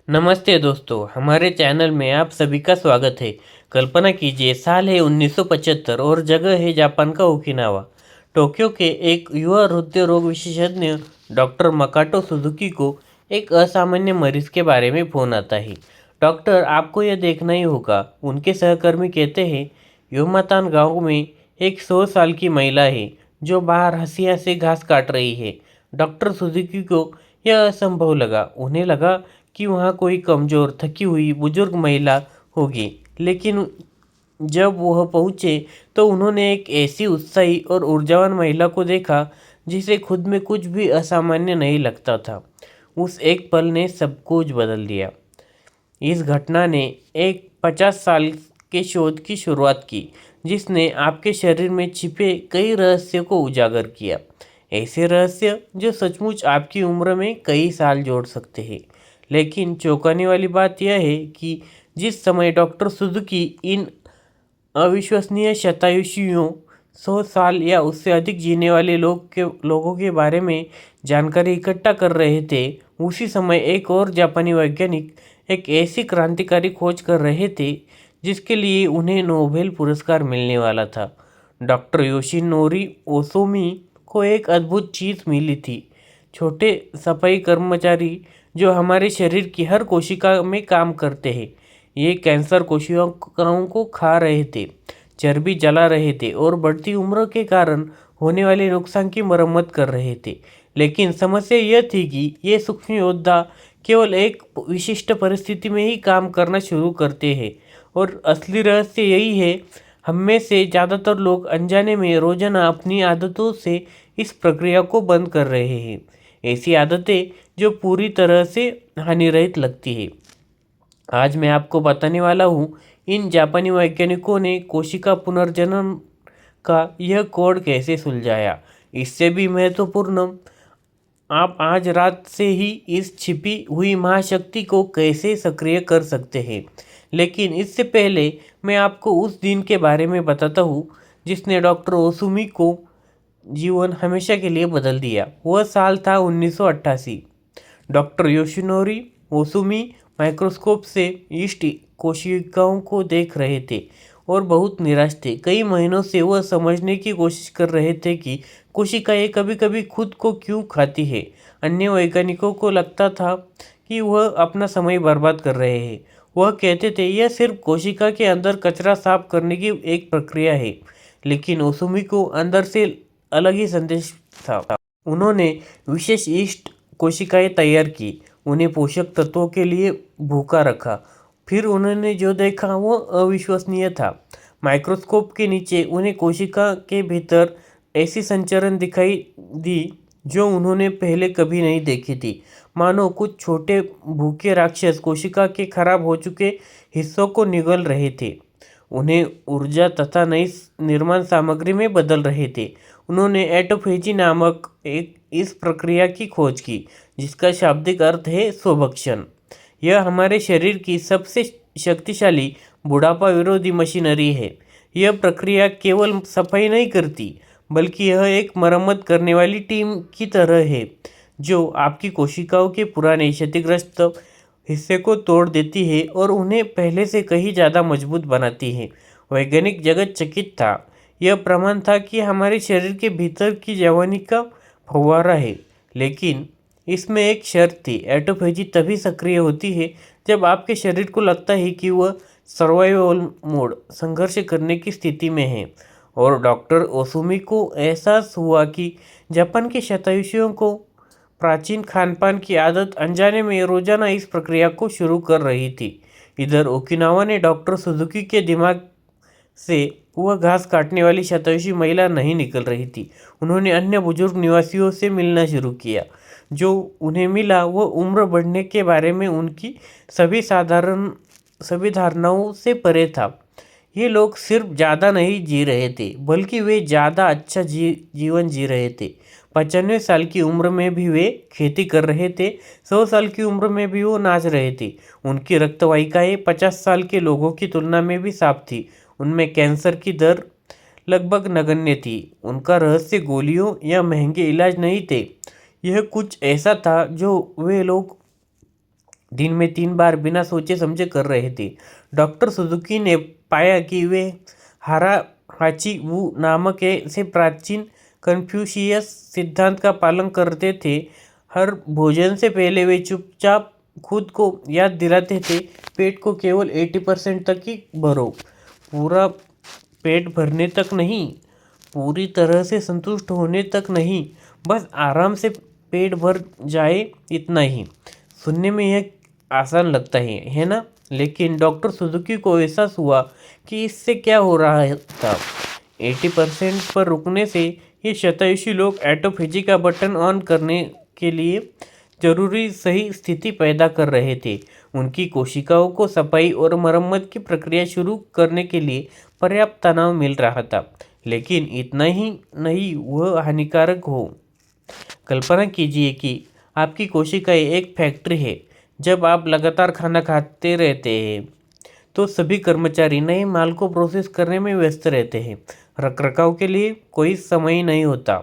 नमस्ते दोस्तों, हमारे चैनल में आप सभी का स्वागत है। कल्पना कीजिए, साल है 1975 और जगह है जापान का ओकिनावा। टोक्यो के एक युवा हृदय रोग विशेषज्ञ डॉक्टर मकाटो सुजुकी को एक असामान्य मरीज के बारे में फ़ोन आता है। डॉक्टर, आपको यह देखना ही होगा। उनके सहकर्मी कहते हैं, योमातान गांव में एक 100 साल की महिला है जो बाहर हंसी से घास काट रही है। डॉक्टर सुजुकी को यह असंभव लगा। उन्हें लगा कि वहाँ कोई कमज़ोर, थकी हुई बुजुर्ग महिला होगी, लेकिन जब वह पहुँचे तो उन्होंने एक ऐसी उत्साही और ऊर्जावान महिला को देखा जिसे खुद में कुछ भी असामान्य नहीं लगता था। उस एक पल ने सब कुछ बदल दिया। इस घटना ने एक 50 साल के शोध की शुरुआत की, जिसने आपके शरीर में छिपे कई रहस्यों को उजागर किया। ऐसे रहस्य जो सचमुच आपकी उम्र में कई साल जोड़ सकते हैं। लेकिन चौंकाने वाली बात यह है कि जिस समय डॉक्टर सुजुकी इन अविश्वसनीय शतायुषियों 100 साल या उससे अधिक जीने वाले लोगों के बारे में जानकारी इकट्ठा कर रहे थे, उसी समय एक और जापानी वैज्ञानिक एक ऐसी क्रांतिकारी खोज कर रहे थे जिसके लिए उन्हें नोबेल पुरस्कार मिलने वाला था। डॉक्टर योशिनोरी ओसोमी को एक अद्भुत चीज़ मिली थी। छोटे सफाई कर्मचारी जो हमारे शरीर की हर कोशिका में काम करते हैं। ये कैंसर कोशिकाओं को खा रहे थे, चर्बी जला रहे थे और बढ़ती उम्र के कारण होने वाले नुकसान की मरम्मत कर रहे थे। लेकिन समस्या यह थी कि ये सूक्ष्म योद्धा केवल एक विशिष्ट परिस्थिति में ही काम करना शुरू करते हैं, और असली रहस्य यही है, हम में से ज़्यादातर लोग अनजाने में रोजाना अपनी आदतों से इस प्रक्रिया को बंद कर रहे हैं। ऐसी आदतें जो पूरी तरह से हानिरहित लगती है। आज मैं आपको बताने वाला हूँ, इन जापानी वैज्ञानिकों ने कोशिका पुनर्जनन का यह कोड कैसे सुलझाया। इससे भी महत्वपूर्ण, आप आज रात से ही इस छिपी हुई महाशक्ति को कैसे सक्रिय कर सकते हैं। लेकिन इससे पहले मैं आपको उस दिन के बारे में बताता हूँ जिसने डॉक्टर ओसुमी को जीवन हमेशा के लिए बदल दिया। वह साल था 1988। डॉक्टर योशिनोरी ओसुमी माइक्रोस्कोप से ईस्ट कोशिकाओं को देख रहे थे और बहुत निराश थे। कई महीनों से वह समझने की कोशिश कर रहे थे कि कोशिकाएं कभी कभी खुद को क्यों खाती है। अन्य वैज्ञानिकों को लगता था कि वह अपना समय बर्बाद कर रहे हैं। वह कहते थे यह सिर्फ कोशिका के अंदर कचरा साफ करने की एक प्रक्रिया है। लेकिन ओसुमी को अंदर से अलग ही संदेश था। उन्होंने विशेष ईस्ट कोशिकाएं तैयार की, उन्हें पोषक तत्वों के लिए भूखा रखा। फिर उन्होंने जो देखा वो अविश्वसनीय था। माइक्रोस्कोप के नीचे उन्हें कोशिका के भीतर ऐसी संचरण दिखाई दी जो उन्होंने पहले कभी नहीं देखी थी। मानो कुछ छोटे भूखे राक्षस कोशिका के खराब हो चुके हिस्सों को निगल रहे थे, उन्हें ऊर्जा तथा नई निर्माण सामग्री में बदल रहे थे। उन्होंने एटोफेजी नामक एक इस प्रक्रिया की खोज की, जिसका शाब्दिक अर्थ है स्वभक्षण। यह हमारे शरीर की सबसे शक्तिशाली बुढ़ापा विरोधी मशीनरी है। यह प्रक्रिया केवल सफाई नहीं करती, बल्कि यह एक मरम्मत करने वाली टीम की तरह है जो आपकी कोशिकाओं के पुराने क्षतिग्रस्त हिस्से को तोड़ देती है और उन्हें पहले से कहीं ज़्यादा मजबूत बनाती है। वैज्ञानिक जगत चकित था। यह प्रमाण था कि हमारे शरीर के भीतर की जवानी का फव्वारा है। लेकिन इसमें एक शर्त थी, एटोफेजी तभी सक्रिय होती है जब आपके शरीर को लगता है कि वह सर्वाइवल मोड संघर्ष करने की स्थिति में है। और डॉक्टर ओसुमी को एहसास हुआ कि जापान के शतायुषियों को प्राचीन खानपान की आदत अनजाने में रोजाना इस प्रक्रिया को शुरू कर रही थी। इधर ओकिनावा ने डॉक्टर सुजुकी के दिमाग से वह घास काटने वाली शतायुषी महिला नहीं निकल रही थी। उन्होंने अन्य बुजुर्ग निवासियों से मिलना शुरू किया। जो उन्हें मिला वह उम्र बढ़ने के बारे में उनकी सभी धारणाओं से परे था। ये लोग सिर्फ ज़्यादा नहीं जी रहे थे, बल्कि वे ज़्यादा अच्छा जीवन जी रहे थे। 95 साल की उम्र में भी वे खेती कर रहे थे। 100 साल की उम्र में भी वो नाच रहे थे। उनकी रक्तवाहिकाएँ 50 साल के लोगों की तुलना में भी साफ थी। उनमें कैंसर की दर लगभग नगण्य थी। उनका रहस्य गोलियों या महंगे इलाज नहीं थे। यह कुछ ऐसा था जो वे लोग दिन में 3 बार बिना सोचे समझे कर रहे थे। डॉक्टर सुजुकी ने पाया कि वे हारा हाची वू नामक ऐसे प्राचीन कन्फ्यूशियस सिद्धांत का पालन करते थे। हर भोजन से पहले वे चुपचाप खुद को याद दिलाते थे, पेट को केवल 80% तक ही भरो। पूरा पेट भरने तक नहीं, पूरी तरह से संतुष्ट होने तक नहीं, बस आराम से पेट भर जाए इतना ही। सुनने में यह आसान लगता है ना? लेकिन डॉक्टर सुजुकी को एहसास हुआ कि इससे क्या हो रहा था। 80% पर रुकने से ये शतायुषी लोग ऑटोफेजी का बटन ऑन करने के लिए जरूरी सही स्थिति पैदा कर रहे थे। उनकी कोशिकाओं को सफाई और मरम्मत की प्रक्रिया शुरू करने के लिए पर्याप्त तनाव मिल रहा था, लेकिन इतना ही नहीं वह हानिकारक हो। कल्पना कीजिए कि आपकी कोशिकाएं एक फैक्ट्री है। जब आप लगातार खाना खाते रहते हैं तो सभी कर्मचारी नए माल को प्रोसेस करने में व्यस्त रहते हैं। रखरखाव के लिए कोई समय नहीं होता।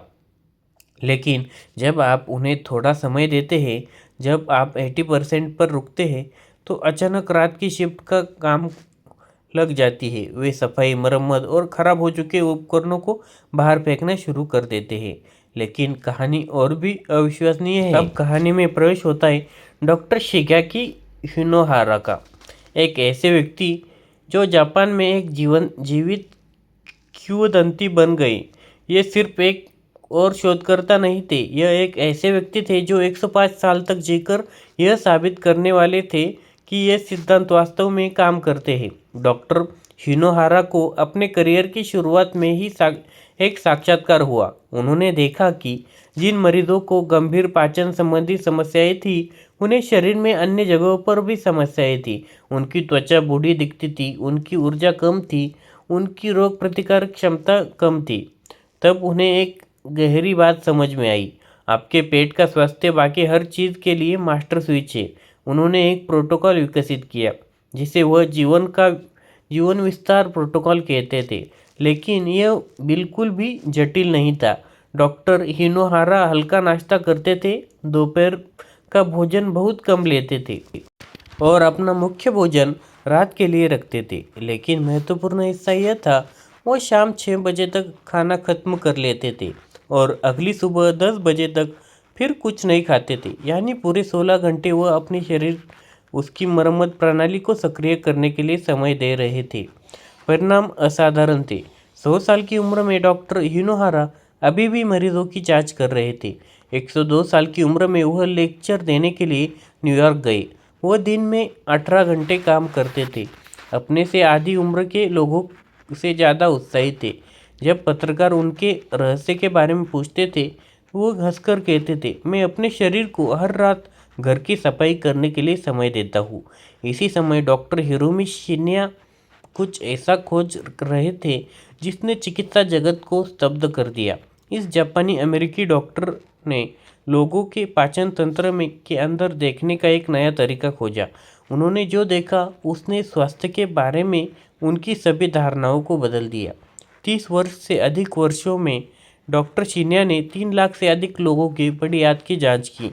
लेकिन जब आप उन्हें थोड़ा समय देते हैं, जब आप 80% पर रुकते हैं, तो अचानक रात की शिफ्ट का काम लग जाती है। वे सफाई, मरम्मत और खराब हो चुके उपकरणों को बाहर फेंकना शुरू कर देते हैं। लेकिन कहानी और भी अविश्वसनीय है। अब कहानी में प्रवेश होता है डॉक्टर शिगेकी हिनोहारा का, एक ऐसे व्यक्ति जो जापान में एक जीवित किंवदंती बन गए। ये सिर्फ एक और शोधकर्ता नहीं थे, यह एक ऐसे व्यक्ति थे जो 105 साल तक जीकर यह साबित करने वाले थे कि ये सिद्धांत वास्तव में काम करते हैं। डॉक्टर हिनोहारा को अपने करियर की शुरुआत में ही एक साक्षात्कार हुआ। उन्होंने देखा कि जिन मरीजों को गंभीर पाचन संबंधी समस्याएं थी, उन्हें शरीर में अन्य जगहों पर भी समस्याएं थी। उनकी त्वचा बूढ़ी दिखती थी, उनकी ऊर्जा कम थी, उनकी रोग प्रतिकारक क्षमता कम थी। तब उन्हें एक गहरी बात समझ में आई, आपके पेट का स्वास्थ्य बाकी हर चीज़ के लिए मास्टर स्विच है। उन्होंने एक प्रोटोकॉल विकसित किया जिसे वह जीवन विस्तार प्रोटोकॉल कहते थे, लेकिन यह बिल्कुल भी जटिल नहीं था। डॉक्टर हिनोहारा हल्का नाश्ता करते थे, दोपहर का भोजन बहुत कम लेते थे और अपना मुख्य भोजन रात के लिए रखते थे। लेकिन महत्वपूर्ण हिस्सा यह था, वो शाम 6 बजे तक खाना खत्म कर लेते थे और अगली सुबह 10 बजे तक फिर कुछ नहीं खाते थे। यानी पूरे 16 घंटे वह अपने शरीर, उसकी मरम्मत प्रणाली को सक्रिय करने के लिए समय दे रहे थे। परिणाम असाधारण थे। 100 साल की उम्र में डॉक्टर हिनोहारा अभी भी मरीजों की जांच कर रहे थे। 102 साल की उम्र में वह लेक्चर देने के लिए न्यूयॉर्क गए। वह दिन में 18 घंटे काम करते थे, अपने से आधी उम्र के लोगों से ज़्यादा उत्साहित थे। जब पत्रकार उनके रहस्य के बारे में पूछते थे, वो हंसकर कहते थे, मैं अपने शरीर को हर रात घर की सफाई करने के लिए समय देता हूँ। इसी समय डॉक्टर हिरोमी शिन्या कुछ ऐसा खोज रहे थे जिसने चिकित्सा जगत को स्तब्ध कर दिया। इस जापानी अमेरिकी डॉक्टर ने लोगों के पाचन तंत्र में के अंदर देखने का एक नया तरीका खोजा। उन्होंने जो देखा उसने स्वास्थ्य के बारे में उनकी सभी धारणाओं को बदल दिया। 30 वर्ष से अधिक वर्षों में डॉक्टर शिन्या ने 3 लाख से अधिक लोगों की बड़ी आंत की जांच की।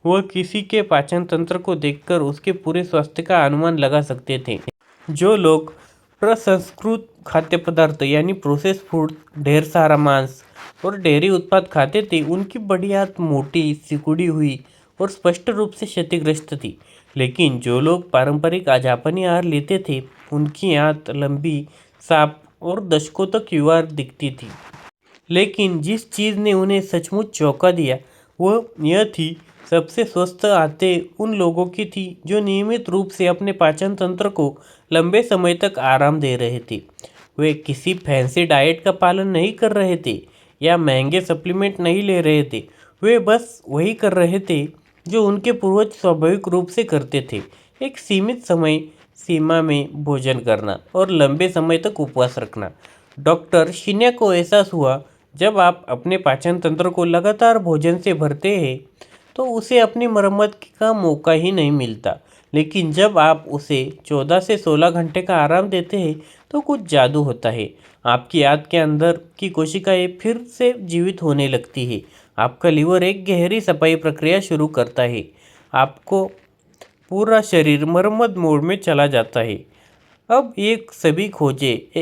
वह किसी के पाचन तंत्र को देखकर उसके पूरे स्वास्थ्य का अनुमान लगा सकते थे। जो लोग प्रसंस्कृत खाद्य पदार्थ यानी प्रोसेस फूड, ढेर सारा मांस और डेयरी उत्पाद खाते थे, उनकी बड़ी आंत मोटी, सिकुड़ी हुई और स्पष्ट रूप से क्षतिग्रस्त थी। लेकिन जो लोग पारंपरिक जापानी आहार लेते थे, उनकी आंत लंबी, साफ और दशकों तक युवा दिखती थी। लेकिन जिस चीज़ ने उन्हें सचमुच चौंका दिया, वह यह थी, सबसे स्वस्थ आंतें उन लोगों की थी जो नियमित रूप से अपने पाचन तंत्र को लंबे समय तक आराम दे रहे थे। वे किसी फैंसी डाइट का पालन नहीं कर रहे थे या महंगे सप्लीमेंट नहीं ले रहे थे। वे बस वही कर रहे थे जो उनके पूर्वज स्वाभाविक रूप से करते थे, एक सीमित समय सीमा में भोजन करना और लंबे समय तक उपवास रखना। डॉक्टर शिन्या को एहसास हुआ, जब आप अपने पाचन तंत्र को लगातार भोजन से भरते हैं तो उसे अपनी मरम्मत का मौका ही नहीं मिलता। लेकिन जब आप उसे 14 से 16 घंटे का आराम देते हैं तो कुछ जादू होता है। आपकी आंत के अंदर की कोशिकाएं फिर से जीवित होने लगती है। आपका लीवर एक गहरी सफाई प्रक्रिया शुरू करता है। आपको पूरा शरीर मरम्मत मोड में चला जाता है। अब एक सभी खोजें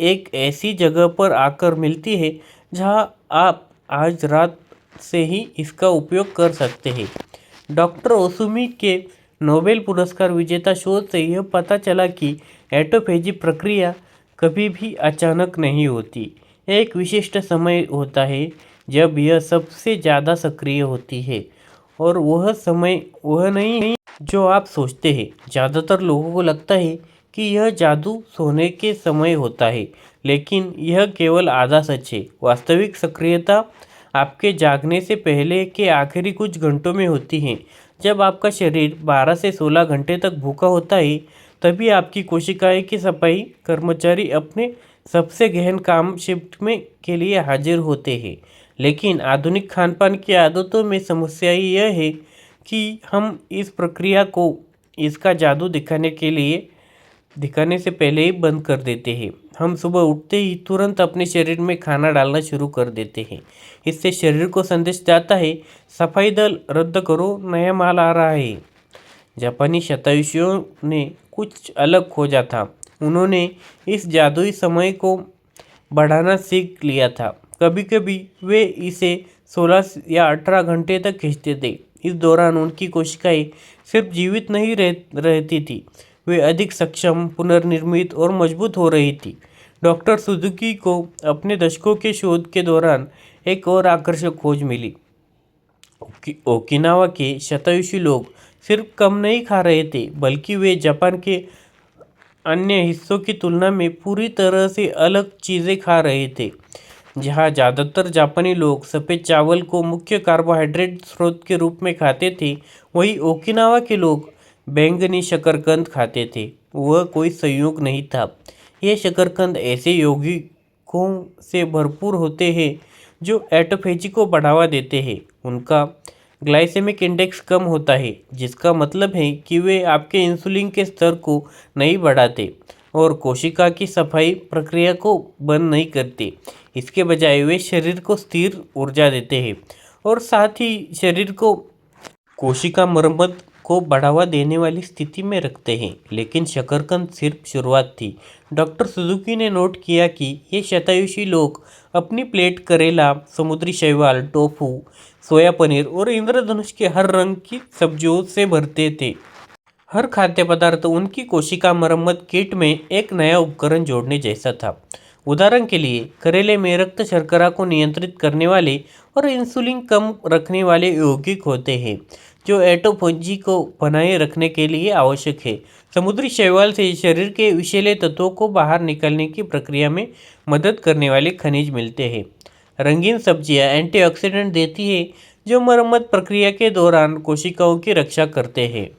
एक ऐसी जगह पर आकर मिलती है जहां आप आज रात से ही इसका उपयोग कर सकते हैं। डॉक्टर ओसुमी के नोबेल पुरस्कार विजेता शोध से यह पता चला कि ऑटोफेजी प्रक्रिया कभी भी अचानक नहीं होती। एक विशिष्ट समय होता है जब यह सबसे ज़्यादा सक्रिय होती है, और वह समय वह नहीं जो आप सोचते हैं। ज़्यादातर लोगों को लगता है कि यह जादू सोने के समय होता है, लेकिन यह केवल आधा सच है। वास्तविक सक्रियता आपके जागने से पहले के आखिरी कुछ घंटों में होती है। जब आपका शरीर 12 से 16 घंटे तक भूखा होता है, तभी आपकी कोशिकाएं की सफाई कर्मचारी अपने सबसे गहन काम शिफ्ट में के लिए हाजिर होते हैं। लेकिन आधुनिक खानपान की आदतों में समस्या यह है कि हम इस प्रक्रिया को इसका जादू दिखाने से पहले ही बंद कर देते हैं। हम सुबह उठते ही तुरंत अपने शरीर में खाना डालना शुरू कर देते हैं। इससे शरीर को संदेश जाता है, सफाई दल रद्द करो, नया माल आ रहा है। जापानी शतायुषियों ने कुछ अलग खोजा था। उन्होंने इस जादुई समय को बढ़ाना सीख लिया था। कभी कभी वे इसे 16 या 18 घंटे तक खींचते थे। इस दौरान उनकी कोशिकाएं सिर्फ जीवित नहीं रहती थी, वे अधिक सक्षम, पुनर्निर्मित और मजबूत हो रही थी। डॉक्टर सुजुकी को अपने दशकों के शोध के दौरान एक और आकर्षक खोज मिली। ओकिनावा के शतायुषी लोग सिर्फ कम नहीं खा रहे थे, बल्कि वे जापान के अन्य हिस्सों की तुलना में पूरी तरह से अलग चीज़ें खा रहे थे। जहाँ ज़्यादातर जापानी लोग सफ़ेद चावल को मुख्य कार्बोहाइड्रेट स्रोत के रूप में खाते थे, वहीं ओकिनावा के लोग बैंगनी शकरकंद खाते थे। वह कोई संयोग नहीं था। ये शकरकंद ऐसे यौगिकों से भरपूर होते हैं जो ऑटोफेजी को बढ़ावा देते हैं। उनका ग्लाइसेमिक इंडेक्स कम होता है, जिसका मतलब है कि वे आपके इंसुलिन के स्तर को नहीं बढ़ाते और कोशिका की सफाई प्रक्रिया को बंद नहीं करते। इसके बजाय वे शरीर को स्थिर ऊर्जा देते हैं और साथ ही शरीर को कोशिका मरम्मत को बढ़ावा देने वाली स्थिति में रखते हैं। लेकिन शकरकंद सिर्फ शुरुआत थी। डॉक्टर सुजुकी ने नोट किया कि ये शतायुषी लोग अपनी प्लेट करेला, समुद्री शैवाल, टोफू, सोया पनीर और इंद्रधनुष के हर रंग की सब्जियों से भरते थे। हर खाद्य पदार्थ उनकी कोशिका मरम्मत किट में एक नया उपकरण जोड़ने जैसा था। उदाहरण के लिए, करेले में रक्त शर्करा को नियंत्रित करने वाले और इंसुलिन कम रखने वाले यौगिक होते हैं, जो ऑटोफेजी को बनाए रखने के लिए आवश्यक है। समुद्री शैवाल से शरीर के विषैले तत्वों को बाहर निकालने की प्रक्रिया में मदद करने वाले खनिज मिलते हैं। रंगीन सब्जियां एंटीऑक्सीडेंट देती है, जो मरम्मत प्रक्रिया के दौरान कोशिकाओं की रक्षा करते हैं।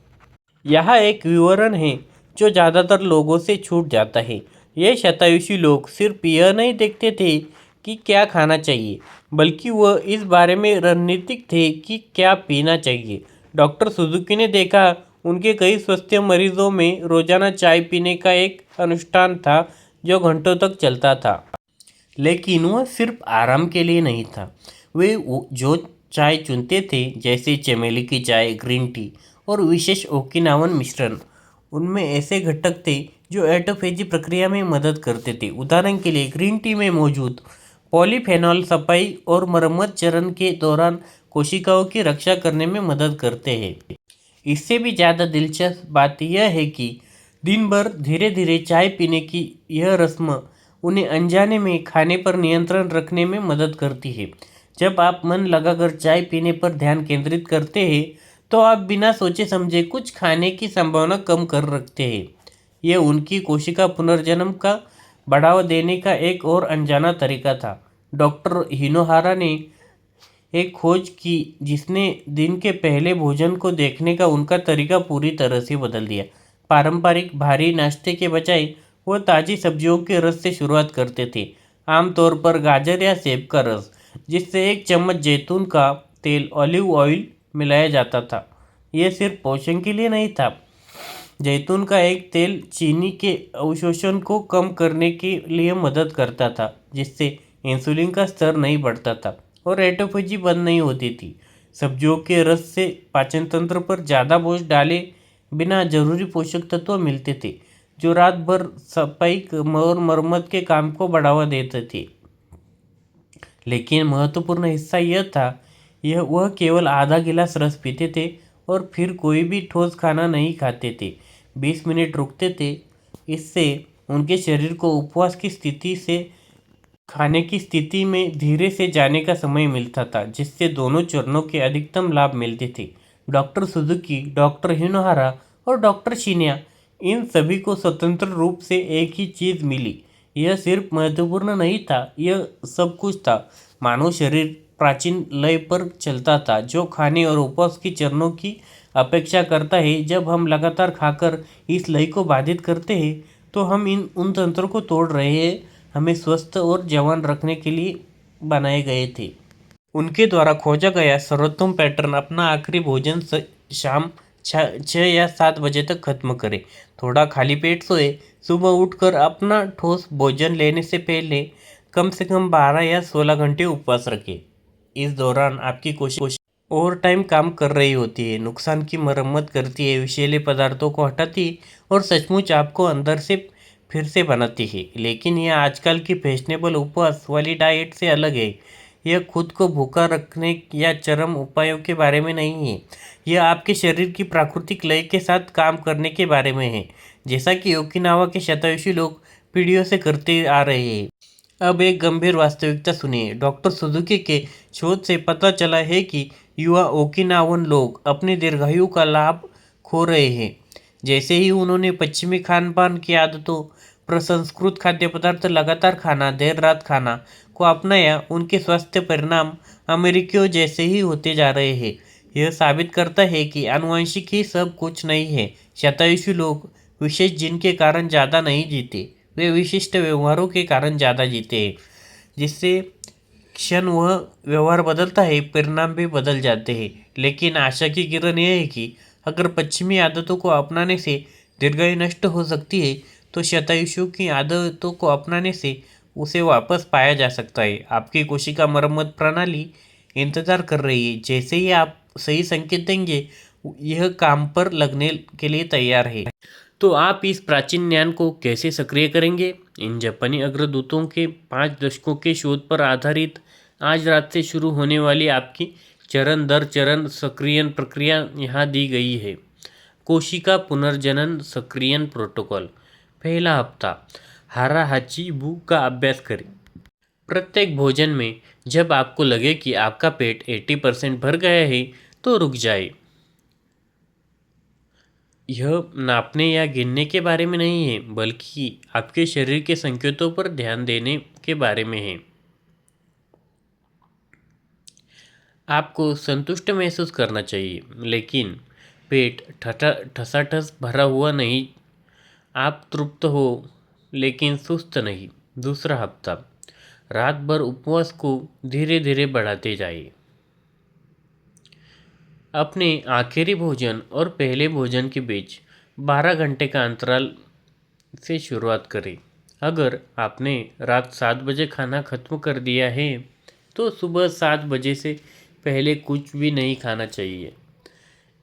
यहाँ एक विवरण है जो ज़्यादातर लोगों से छूट जाता है। ये शतायुषी लोग सिर्फ यह नहीं देखते थे कि क्या खाना चाहिए, बल्कि वह इस बारे में रणनीतिक थे कि क्या पीना चाहिए। डॉक्टर सुजुकी ने देखा, उनके कई स्वस्थ मरीजों में रोजाना चाय पीने का एक अनुष्ठान था जो घंटों तक चलता था। लेकिन वह सिर्फ आराम के लिए नहीं था। वे जो चाय चुनते थे, जैसे चमेली की चाय, ग्रीन टी और विशेष ओकिनावन मिश्रण, उनमें ऐसे घटक थे जो ऑटोफेजी प्रक्रिया में मदद करते थे। उदाहरण के लिए, ग्रीन टी में मौजूद पॉलीफेनॉल सफाई और मरम्मत चरण के दौरान कोशिकाओं की रक्षा करने में मदद करते हैं। इससे भी ज़्यादा दिलचस्प बात यह है कि दिन भर धीरे धीरे चाय पीने की यह रस्म उन्हें अनजाने में खाने पर नियंत्रण रखने में मदद करती है। जब आप मन लगाकर चाय पीने पर ध्यान केंद्रित करते हैं, तो आप बिना सोचे समझे कुछ खाने की संभावना कम कर रखते हैं। यह उनकी कोशिका पुनर्जन्म का बढ़ावा देने का एक और अनजाना तरीका था। डॉक्टर हिनोहारा ने एक खोज की जिसने दिन के पहले भोजन को देखने का उनका तरीका पूरी तरह से बदल दिया। पारंपरिक भारी नाश्ते के बजाय वो ताज़ी सब्जियों के रस से शुरुआत करते थे, आमतौर पर गाजर या सेब का रस, जिससे एक चम्मच जैतून का तेल, ऑलिव ऑयल मिलाया जाता था। यह सिर्फ पोषण के लिए नहीं था। जैतून का एक तेल चीनी के अवशोषण को कम करने के लिए मदद करता था, जिससे इंसुलिन का स्तर नहीं बढ़ता था और ऑटोफेजी बंद नहीं होती थी। सब्जियों के रस से पाचन तंत्र पर ज़्यादा बोझ डाले बिना जरूरी पोषक तत्व मिलते थे, जो रात भर सफाई और मरम्मत के काम को बढ़ावा देते थे। लेकिन महत्वपूर्ण हिस्सा यह था, यह वह केवल आधा गिलास रस पीते थे और फिर कोई भी ठोस खाना नहीं खाते थे। 20 मिनट रुकते थे। इससे उनके शरीर को उपवास की स्थिति से खाने की स्थिति में धीरे से जाने का समय मिलता था, जिससे दोनों चरणों के अधिकतम लाभ मिलते थे। डॉक्टर सुजुकी, डॉक्टर हिनोहारा और डॉक्टर शिन्या, इन सभी को स्वतंत्र रूप से एक ही चीज़ मिली। यह सिर्फ महत्वपूर्ण नहीं था, यह सब कुछ था। मानव शरीर प्राचीन लय पर चलता था, जो खाने और उपवास की चरणों की अपेक्षा करता है। जब हम लगातार खाकर इस लय को बाधित करते हैं, तो हम उन तंत्रों को तोड़ रहे हैं, हमें स्वस्थ और जवान रखने के लिए बनाए गए थे। उनके द्वारा खोजा गया सर्वोत्तम पैटर्न, अपना आखिरी भोजन शाम 6 या 7 बजे तक खत्म करें। थोड़ा खाली पेट सोए। सुबह उठकर अपना ठोस भोजन लेने से पहले कम से कम 12 या 16 घंटे उपवास रखें। इस दौरान आपकी कोशिश ओवर टाइम काम कर रही होती है, नुकसान की मरम्मत करती है, विषैले पदार्थों को हटाती है और सचमुच आपको अंदर से फिर से बनाती है। लेकिन यह आजकल की फैशनेबल उपवास वाली डाइट से अलग है। यह खुद को भूखा रखने या चरम उपायों के बारे में नहीं है। यह आपके शरीर की प्राकृतिक लय के साथ काम करने के बारे में है, जैसा कि ओकिनावा के शतायुषी लोग पीढ़ियों से करते आ रहे हैं। अब एक गंभीर वास्तविकता सुनिए। डॉक्टर सुजुकी के शोध से पता चला है कि युवा ओकिनावन लोग अपने दीर्घायु का लाभ खो रहे हैं। जैसे ही उन्होंने पश्चिमी खान पान की आदतों, प्रसंस्कृत खाद्य पदार्थ लगातार खाना, देर रात खाना को अपनाया, उनके स्वास्थ्य परिणाम अमेरिकियों जैसे ही होते जा रहे हैं। यह साबित करता है कि आनुवंशिक ही सब कुछ नहीं है। शतायुषी लोग विशेष जीन के कारण ज़्यादा नहीं जीते, वे विशिष्ट व्यवहारों के कारण ज़्यादा जीते हैं। जिससे क्षण वह व्यवहार बदलता है, परिणाम भी बदल जाते हैं। लेकिन आशा की किरण यह है कि अगर पश्चिमी आदतों को अपनाने से दीर्घायु नष्ट हो सकती है, तो शतायुषियों की आदतों को अपनाने से उसे वापस पाया जा सकता है। आपकी कोशिका मरम्मत प्रणाली इंतजार कर रही है। जैसे ही आप सही संकेत देंगे, यह काम पर लगने के लिए तैयार है। तो आप इस प्राचीन ज्ञान को कैसे सक्रिय करेंगे? इन जापानी अग्रदूतों के 5 दशकों के शोध पर आधारित आज रात से शुरू होने वाली आपकी चरण दर चरण सक्रियण प्रक्रिया यहाँ दी गई है। कोशिका पुनर्जनन सक्रियण प्रोटोकॉल। पहला हफ्ता, हारा हाची बू का अभ्यास करें। प्रत्येक भोजन में जब आपको लगे कि आपका पेट 80% भर गया है, तो रुक जाए। यह नापने या गिनने के बारे में नहीं है, बल्कि आपके शरीर के संकेतों पर ध्यान देने के बारे में है। आपको संतुष्ट महसूस करना चाहिए, लेकिन पेट ठसाठस भरा हुआ नहीं। आप तृप्त हो, लेकिन सुस्त नहीं। दूसरा हफ्ता, रात भर उपवास को धीरे धीरे बढ़ाते जाइए। अपने आखिरी भोजन और पहले भोजन के बीच 12 घंटे का अंतराल से शुरुआत करें। अगर आपने रात 7 बजे खाना खत्म कर दिया है, तो सुबह 7 बजे से पहले कुछ भी नहीं खाना चाहिए।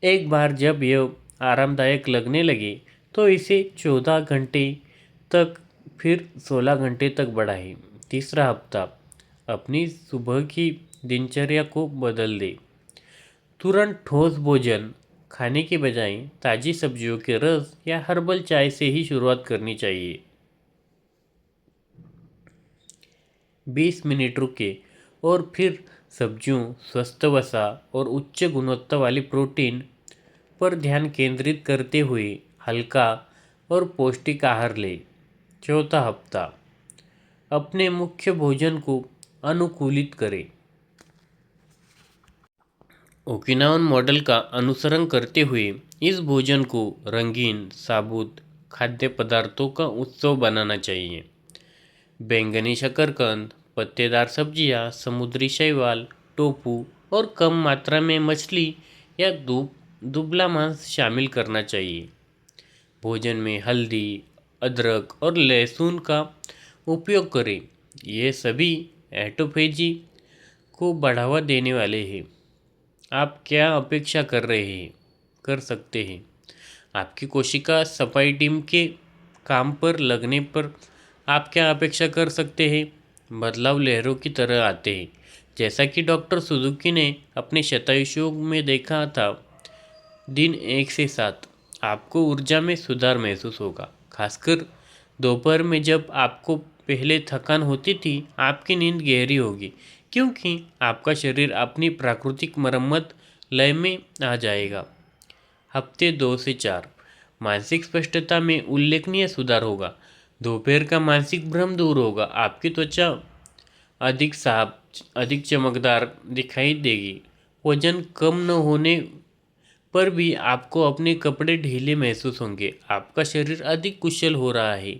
एक बार जब यह आरामदायक लगने लगे, तो इसे 14 घंटे तक, फिर 16 घंटे तक बढ़ाएं। तीसरा हफ्ता, अपनी सुबह की दिनचर्या को बदल दें। तुरंत ठोस भोजन खाने के बजाय ताज़ी सब्जियों के रस या हर्बल चाय से ही शुरुआत करनी चाहिए। 20 मिनट रुके और फिर सब्जियों, स्वस्थ वसा और उच्च गुणवत्ता वाली प्रोटीन पर ध्यान केंद्रित करते हुए हल्का और पौष्टिक आहार लें। चौथा हफ्ता, अपने मुख्य भोजन को अनुकूलित करें। ओकिनावन मॉडल का अनुसरण करते हुए इस भोजन को रंगीन, साबुत खाद्य पदार्थों का उत्सव बनाना चाहिए। बैंगनी शकरकंद, पत्तेदार सब्जियां, समुद्री शैवाल, टोफू और कम मात्रा में मछली या दुबला मांस शामिल करना चाहिए। भोजन में हल्दी, अदरक और लहसुन का उपयोग करें। ये सभी ऑटोफेजी को बढ़ावा देने वाले हैं। आप क्या अपेक्षा कर सकते हैं? आपकी कोशिका सफाई टीम के काम पर लगने पर आप क्या अपेक्षा कर सकते हैं? बदलाव लहरों की तरह आते हैं, जैसा कि डॉक्टर सुजुकी ने अपने शतायुषों में देखा था। दिन 1 से 7 आपको ऊर्जा में सुधार महसूस होगा, खासकर दोपहर में जब आपको पहले थकान होती थी। आपकी नींद गहरी होगी क्योंकि आपका शरीर अपनी प्राकृतिक मरम्मत लय में आ जाएगा। हफ्ते 2 से 4 मानसिक स्पष्टता में उल्लेखनीय सुधार होगा। दोपहर का मानसिक भ्रम दूर होगा। आपकी त्वचा अधिक साफ, अधिक चमकदार दिखाई देगी। वजन कम न होने पर भी आपको अपने कपड़े ढीले महसूस होंगे। आपका शरीर अधिक कुशल हो रहा है।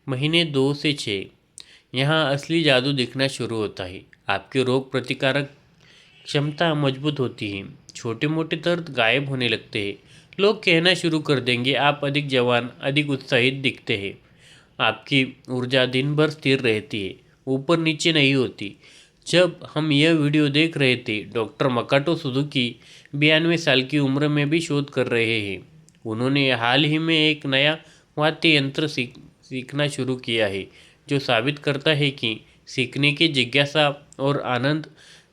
महीने 2 से 6 यहाँ असली जादू दिखना शुरू होता है। आपकी रोग प्रतिकारक क्षमता मजबूत होती है। छोटे मोटे दर्द गायब होने लगते हैं। लोग कहना शुरू कर देंगे आप अधिक जवान, अधिक उत्साहित दिखते हैं। आपकी ऊर्जा दिन भर स्थिर रहती है, ऊपर नीचे नहीं होती। जब हम यह वीडियो देख रहे थे, डॉक्टर मकाटो सुजुकी 92 साल की उम्र में भी शोध कर रहे हैं। उन्होंने हाल ही में एक नया वाद्य यंत्र सीखना शुरू किया है, जो साबित करता है कि सीखने की जिज्ञासा और आनंद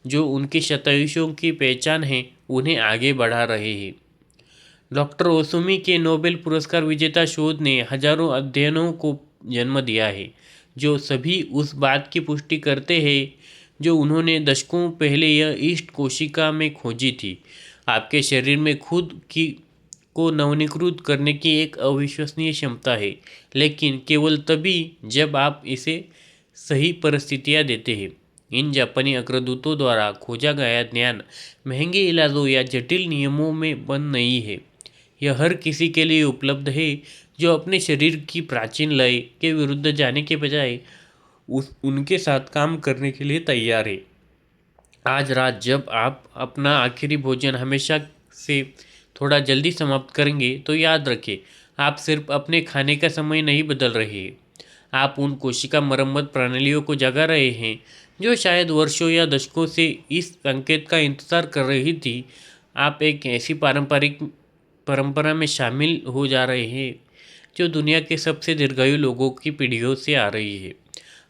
जो उनके शतायुषों की पहचान है, उन्हें आगे बढ़ा रहे हैं। डॉक्टर ओसुमी के नोबेल पुरस्कार विजेता शोध ने हजारों अध्ययनों को जन्म दिया है, जो सभी उस बात की पुष्टि करते हैं जो उन्होंने दशकों पहले यह ईस्ट कोशिका में खोजी थी। आपके शरीर में खुद की को नवीनीकृत करने की एक अविश्वसनीय क्षमता है, लेकिन केवल तभी जब आप इसे सही परिस्थितियां देते हैं। इन जापानी अग्रदूतों द्वारा खोजा गया ज्ञान महंगे इलाजों या जटिल नियमों में बंद नहीं है। यह हर किसी के लिए उपलब्ध है जो अपने शरीर की प्राचीन लय के विरुद्ध जाने के बजाय उनके साथ काम करने के लिए तैयार है। आज रात जब आप अपना आखिरी भोजन हमेशा से थोड़ा जल्दी समाप्त करेंगे, तो याद रखें, आप सिर्फ अपने खाने का समय नहीं बदल रहे हैं। आप उन कोशिका मरम्मत प्रणालियों को जगा रहे हैं जो शायद वर्षों या दशकों से इस संकेत का इंतजार कर रही थी। आप एक ऐसी परंपरा में शामिल हो जा रहे हैं जो दुनिया के सबसे दीर्घायु लोगों की पीढ़ियों से आ रही है।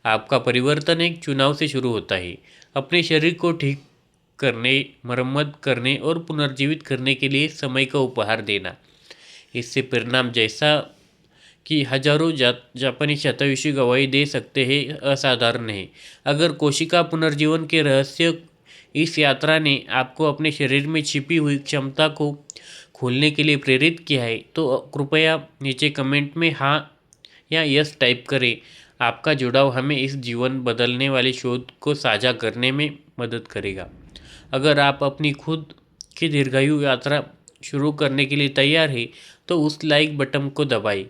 आपका परिवर्तन एक चुनाव से शुरू होता है, अपने शरीर को ठीक करने, मरम्मत करने और पुनर्जीवित करने के लिए समय का उपहार देना। इससे परिणाम, जैसा कि हजारों जापानी शतायुषी गवाही दे सकते हैं, असाधारण है। अगर कोशिका पुनर्जीवन के रहस्य इस यात्रा ने आपको अपने शरीर में छिपी हुई क्षमता को खोलने के लिए प्रेरित किया है, तो कृपया नीचे कमेंट में हाँ या यस टाइप करें। आपका जुड़ाव हमें इस जीवन बदलने वाले शोध को साझा करने में मदद करेगा। अगर आप अपनी खुद की दीर्घायु यात्रा शुरू करने के लिए तैयार है, तो उस लाइक बटन को दबाएं।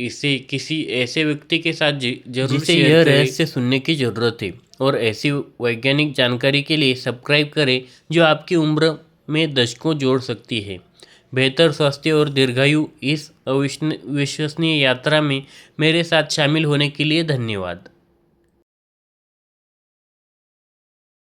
इसे किसी ऐसे व्यक्ति के साथ जरूर जिसे शेयर यह करें रहस्य सुनने की जरूरत है। और ऐसी वैज्ञानिक जानकारी के लिए सब्सक्राइब करें जो आपकी उम्र में दशकों जोड़ सकती है। बेहतर स्वास्थ्य और दीर्घायु इस अविश्वसनीय यात्रा में मेरे साथ शामिल होने के लिए धन्यवाद।